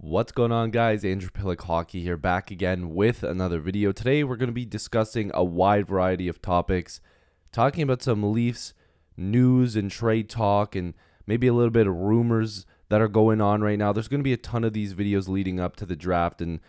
What's going on, guys? Andrew Piluk Hockey here, back again with another video. Today we're going to be discussing a wide variety of topics, talking about some Leafs news and trade talk and maybe a little bit of rumors that are going on right now. There's going to be a ton of these videos leading up to the draft and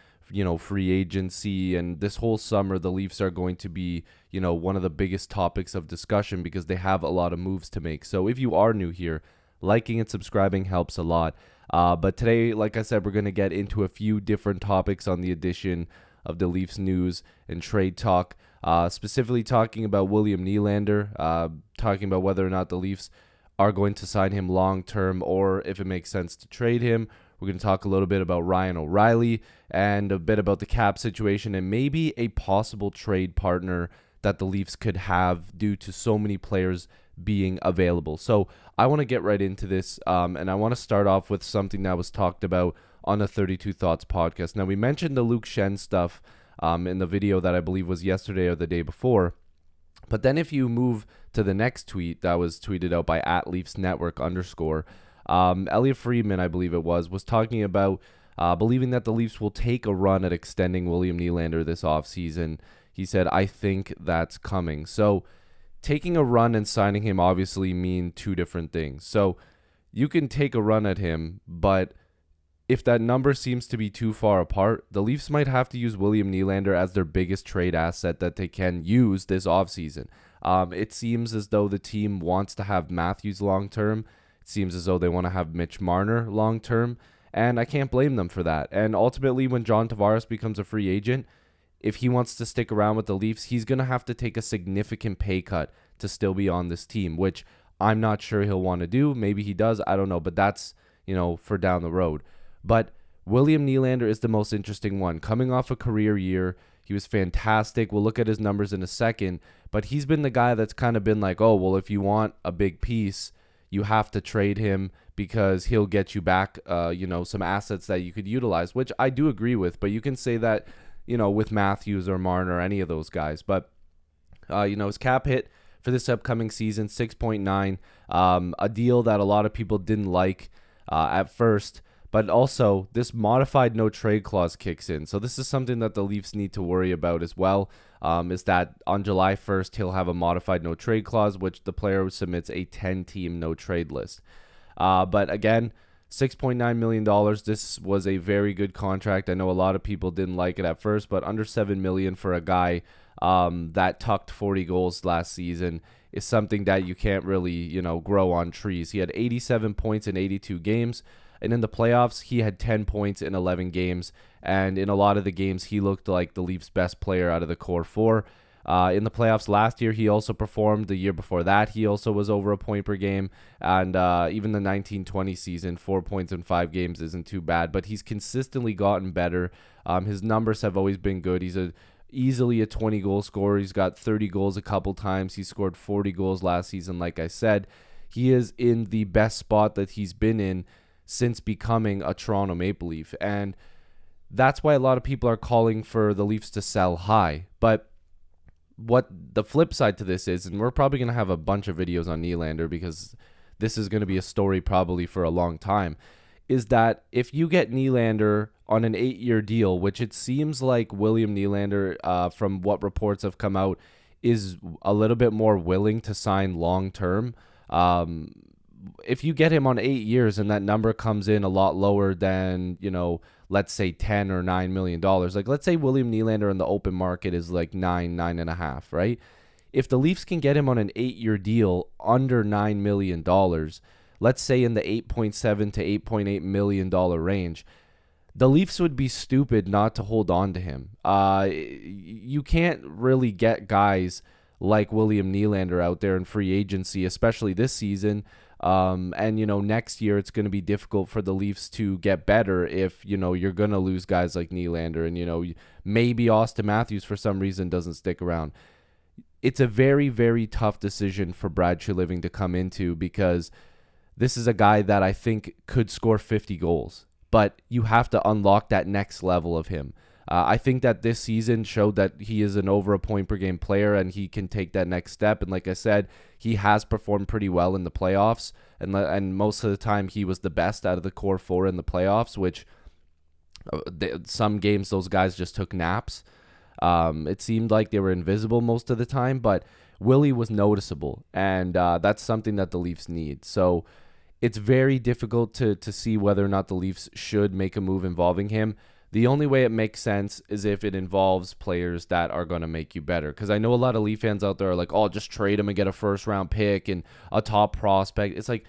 free agency, and this whole summer the Leafs are going to be one of the biggest topics of discussion because they have a lot of moves to make. So if you are new here, liking and subscribing helps a lot. But today, like I said, we're going to get into a few different topics on the edition of the Leafs news and trade talk, specifically talking about William Nylander, talking about whether or not the Leafs are going to sign him long-term or if it makes sense to trade him. We're going to talk a little bit about Ryan O'Reilly and a bit about the cap situation and maybe a possible trade partner that the Leafs could have due to so many players being available. So I want to get right into this, and I want to start off with something that was talked about on the 32 Thoughts podcast. Now, we mentioned the Luke Schenn stuff in the video that I believe was yesterday or the day before, but then if you move to the next tweet that was tweeted out by @LeafsNetwork_, Elliot Friedman, I believe it was talking about believing that the Leafs will take a run at extending William Nylander this offseason. He said, "I think that's coming." So taking a run and signing him obviously mean two different things. So you can take a run at him, but if that number seems to be too far apart, the Leafs might have to use William Nylander as their biggest trade asset that they can use this offseason. It seems as though the team wants to have Matthews long-term. It seems as though they want to have Mitch Marner long-term, and I can't blame them for that. And ultimately, when John Tavares becomes a free agent, if he wants to stick around with the Leafs, he's going to have to take a significant pay cut to still be on this team, which I'm not sure he'll want to do. Maybe he does. I don't know. But that's, for down the road. But William Nylander is the most interesting one. Coming off a career year, he was fantastic. We'll look at his numbers in a second. But he's been the guy that's kind of been like, oh, well, if you want a big piece, you have to trade him because he'll get you back, some assets that you could utilize, which I do agree with. But you can say that with Matthews or Marner or any of those guys. But, his cap hit for this upcoming season, 6.9, a deal that a lot of people didn't like at first. But also, this modified no-trade clause kicks in. So this is something that the Leafs need to worry about as well, is that on July 1st, he'll have a modified no-trade clause, which the player submits a 10-team no-trade list. But again, $6.9 million. This was a very good contract. I know a lot of people didn't like it at first, but under $7 million for a guy that tucked 40 goals last season is something that you can't really, grow on trees. He had 87 points in 82 games, and in the playoffs, he had 10 points in 11 games, and in a lot of the games, he looked like the Leafs' best player out of the core four. In the playoffs last year, he also performed. The year before that, he also was over a point per game. And even the 19-20 season, 4 points in 5 games isn't too bad. But he's consistently gotten better. His numbers have always been good. He's easily a 20-goal scorer. He's got 30 goals a couple times. He scored 40 goals last season, like I said. He is in the best spot that he's been in since becoming a Toronto Maple Leaf. And that's why a lot of people are calling for the Leafs to sell high. But what the flip side to this is, and we're probably going to have a bunch of videos on Nylander because this is going to be a story probably for a long time, is that if you get Nylander on an 8-year deal, which it seems like William Nylander, from what reports have come out, is a little bit more willing to sign long-term. If you get him on 8 years and that number comes in a lot lower than, let's say $10 or $9 million, like let's say William Nylander in the open market is like 9.5, right? If the Leafs can get him on an 8-year deal under $9 million, let's say in the $8.7 to $8.8 million range, the Leafs would be stupid not to hold on to him. You can't really get guys like William Nylander out there in free agency, especially this season. And next year it's going to be difficult for the Leafs to get better if, you're going to lose guys like Nylander and, maybe Austin Matthews for some reason doesn't stick around. It's a very, very tough decision for Brad Treliving to come into because this is a guy that I think could score 50 goals, but you have to unlock that next level of him. I think that this season showed that he is an over a point per game player and he can take that next step. And like I said, he has performed pretty well in the playoffs. And most of the time he was the best out of the core four in the playoffs, which Some games, those guys just took naps. It seemed like they were invisible most of the time, but Willie was noticeable, and that's something that the Leafs need. So it's very difficult to see whether or not the Leafs should make a move involving him. The only way it makes sense is if it involves players that are going to make you better. Because I know a lot of Leaf fans out there are like, oh, just trade him and get a first-round pick and a top prospect. It's like,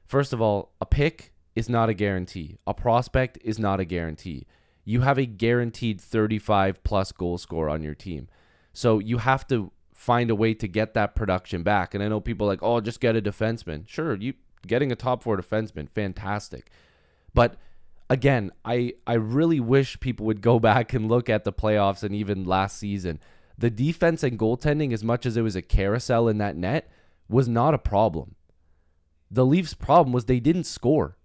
first of all, a pick is not a guarantee. A prospect is not a guarantee. You have a guaranteed 35-plus goal scorer on your team. So you have to find a way to get that production back. And I know people are like, oh, just get a defenseman. Sure, you getting a top 4 defenseman, fantastic. But again, I really wish people would go back and look at the playoffs and even last season. The defense and goaltending, as much as it was a carousel in that net, was not a problem. The Leafs' problem was they didn't score.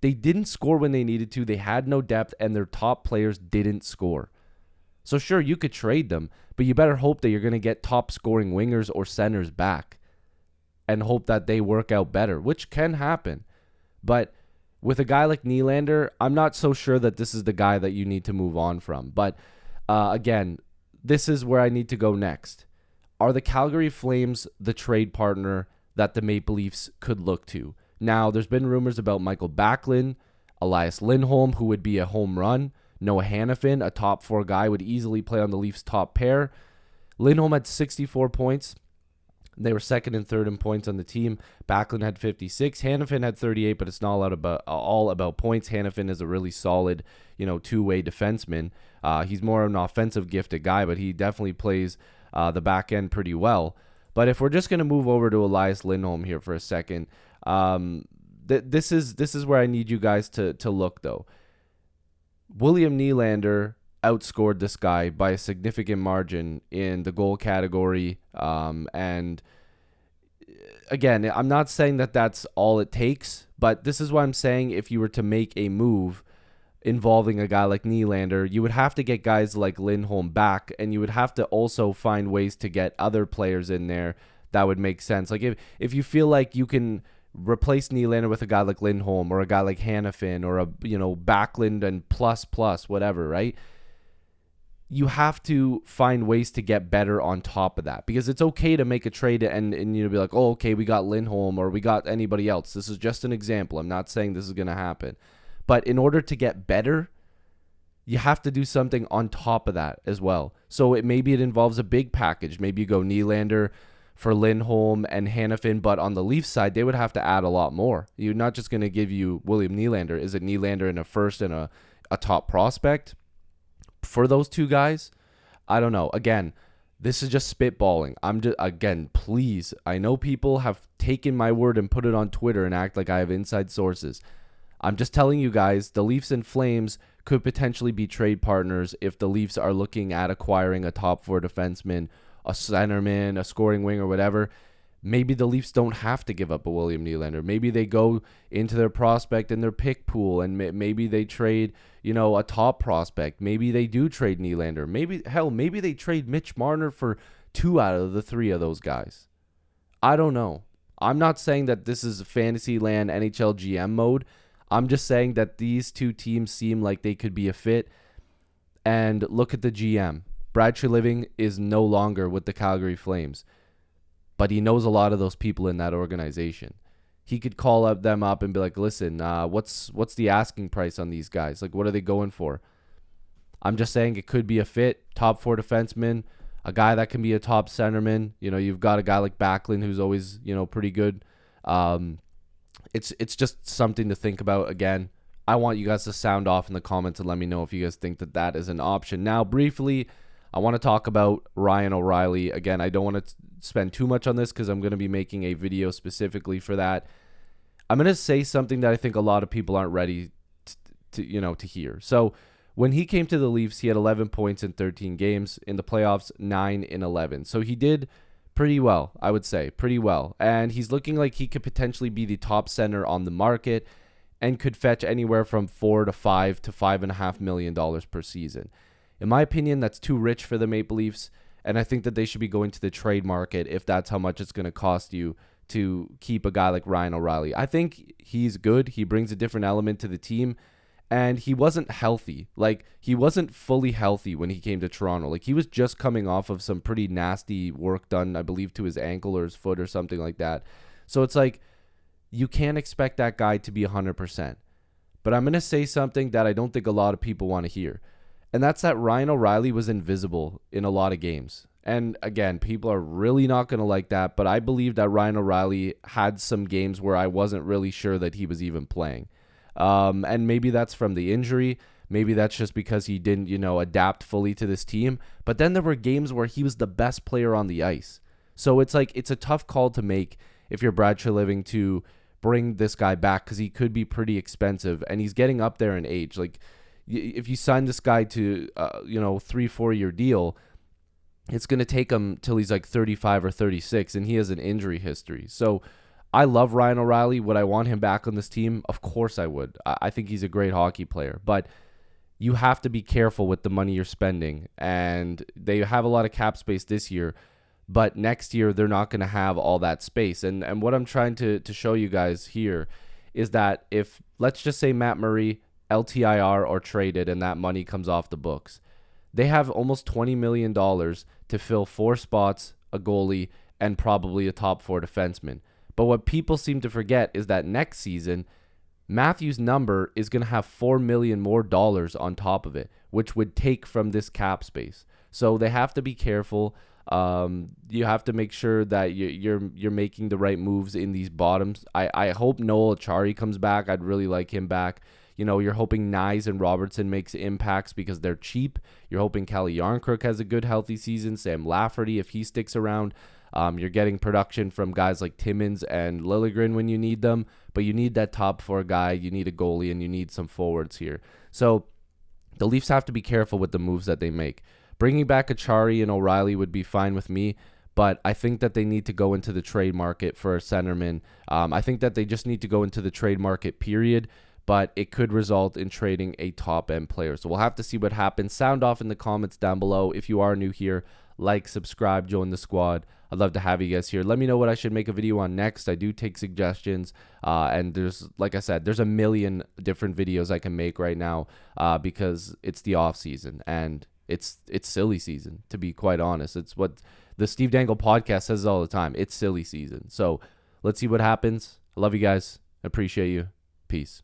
They didn't score when they needed to. They had no depth, and their top players didn't score. So sure, you could trade them, but you better hope that you're going to get top scoring wingers or centers back and hope that they work out better, which can happen. But with a guy like Nylander, I'm not so sure that this is the guy that you need to move on from. But again, this is where I need to go next. Are the Calgary Flames the trade partner that the Maple Leafs could look to? Now, there's been rumors about Michael Backlund, Elias Lindholm, who would be a home run. Noah Hannafin, a top 4 guy, would easily play on the Leafs' top pair. Lindholm had 64 points. They were second and third in points on the team. Backlund had 56. Hannafin had 38, but it's not all about points. Hannafin is a really solid, two-way defenseman. He's more of an offensive gifted guy, but he definitely plays the back end pretty well. But if we're just going to move over to Elias Lindholm here for a second, this is where I need you guys to look, though. William Nylander outscored this guy by a significant margin in the goal category. And again, I'm not saying that that's all it takes, but this is why I'm saying if you were to make a move involving a guy like Nylander, you would have to get guys like Lindholm back, and you would have to also find ways to get other players in there that would make sense. Like if you feel like you can replace Nylander with a guy like Lindholm or a guy like Hannafin or a Backlund and plus whatever, right? You have to find ways to get better on top of that, because it's okay to make a trade and be like, oh, okay, we got Lindholm or we got anybody else. This is just an example. I'm not saying this is going to happen. But in order to get better, you have to do something on top of that as well. So maybe it involves a big package. Maybe you go Nylander for Lindholm and Hannafin, but on the Leafs side, they would have to add a lot more. You're not just going to give you William Nylander. Is it Nylander in a first and a top prospect for those two guys? I don't know. Again, this is just spitballing. Please, I know people have taken my word and put it on Twitter and act like I have inside sources. I'm just telling you guys, the Leafs and Flames could potentially be trade partners if the Leafs are looking at acquiring a top 4 defenseman, a centerman, a scoring wing, or whatever. Maybe the Leafs don't have to give up a William Nylander. Maybe they go into their prospect and their pick pool, and maybe they trade, a top prospect. Maybe they do trade Nylander. Maybe they trade Mitch Marner for 2 out of the 3 of those guys. I don't know. I'm not saying that this is Fantasyland NHL GM mode. I'm just saying that these two teams seem like they could be a fit. And look at the GM. Brad Treliving is no longer with the Calgary Flames, but he knows a lot of those people in that organization. He could call them up and be like, listen, what's the asking price on these guys? Like, what are they going for? I'm just saying it could be a fit. Top 4 defenseman, a guy that can be a top centerman. You've got a guy like Backlund who's always, pretty good. It's just something to think about. Again, I want you guys to sound off in the comments and let me know if you guys think that is an option. Now, briefly, I want to talk about Ryan O'Reilly. Again, I don't want to spend too much on this because I'm going to be making a video specifically for that. I'm going to say something that I think a lot of people aren't ready to hear. So when he came to the Leafs, he had 11 points in 13 games. In the playoffs, 9 in 11. So he did pretty well, I would say, pretty well. And he's looking like he could potentially be the top center on the market and could fetch anywhere from $4 to $5 to $5.5 million per season. In my opinion, that's too rich for the Maple Leafs, and I think that they should be going to the trade market if that's how much it's going to cost you to keep a guy like Ryan O'Reilly. I think he's good. He brings a different element to the team, and he wasn't healthy. Like, he wasn't fully healthy when he came to Toronto. Like, he was just coming off of some pretty nasty work done, I believe, to his ankle or his foot or something like that. So it's like, you can't expect that guy to be 100%. But I'm going to say something that I don't think a lot of people want to hear. And that's that Ryan O'Reilly was invisible in a lot of games. And again, people are really not going to like that. But I believe that Ryan O'Reilly had some games where I wasn't really sure that he was even playing. And maybe that's from the injury. Maybe that's just because he didn't, adapt fully to this team. But then there were games where he was the best player on the ice. So it's like, it's a tough call to make if you're Brad Treliving to bring this guy back, because he could be pretty expensive and he's getting up there in age. Like, if you sign this guy to, 3-4 year deal, it's going to take him till he's like 35 or 36, and he has an injury history. So I love Ryan O'Reilly. Would I want him back on this team? Of course I would. I think he's a great hockey player, but you have to be careful with the money you're spending. And they have a lot of cap space this year, but next year they're not going to have all that space. And what I'm trying to show you guys here is that if, let's just say, Matt Murray, LTIR, or traded, and that money comes off the books, they have almost $20 million to fill 4 spots, a goalie, and probably a top 4 defenseman. But what people seem to forget is that next season, Matthews' number is going to have $4 million more on top of it, which would take from this cap space. So they have to be careful. You have to make sure that you're making the right moves in these bottoms. I hope Noel Acciari comes back. I'd really like him back. You're hoping Nyes and Robertson makes impacts because they're cheap. You're hoping Calle Yarncrook has a good, healthy season. Sam Lafferty, if he sticks around. You're getting production from guys like Timmins and Liljegren when you need them, but you need that top 4 guy. You need a goalie, and you need some forwards here. So the Leafs have to be careful with the moves that they make. Bringing back Acciari and O'Reilly would be fine with me, but I think that they need to go into the trade market for a centerman. I think that they just need to go into the trade market, period. But it could result in trading a top-end player. So we'll have to see what happens. Sound off in the comments down below. If you are new here, like, subscribe, join the squad. I'd love to have you guys here. Let me know what I should make a video on next. I do take suggestions. And there's, like I said, there's a million different videos I can make right now because it's the off season and it's silly season, to be quite honest. It's what the Steve Dangle podcast says all the time. It's silly season. So let's see what happens. I love you guys. Appreciate you. Peace.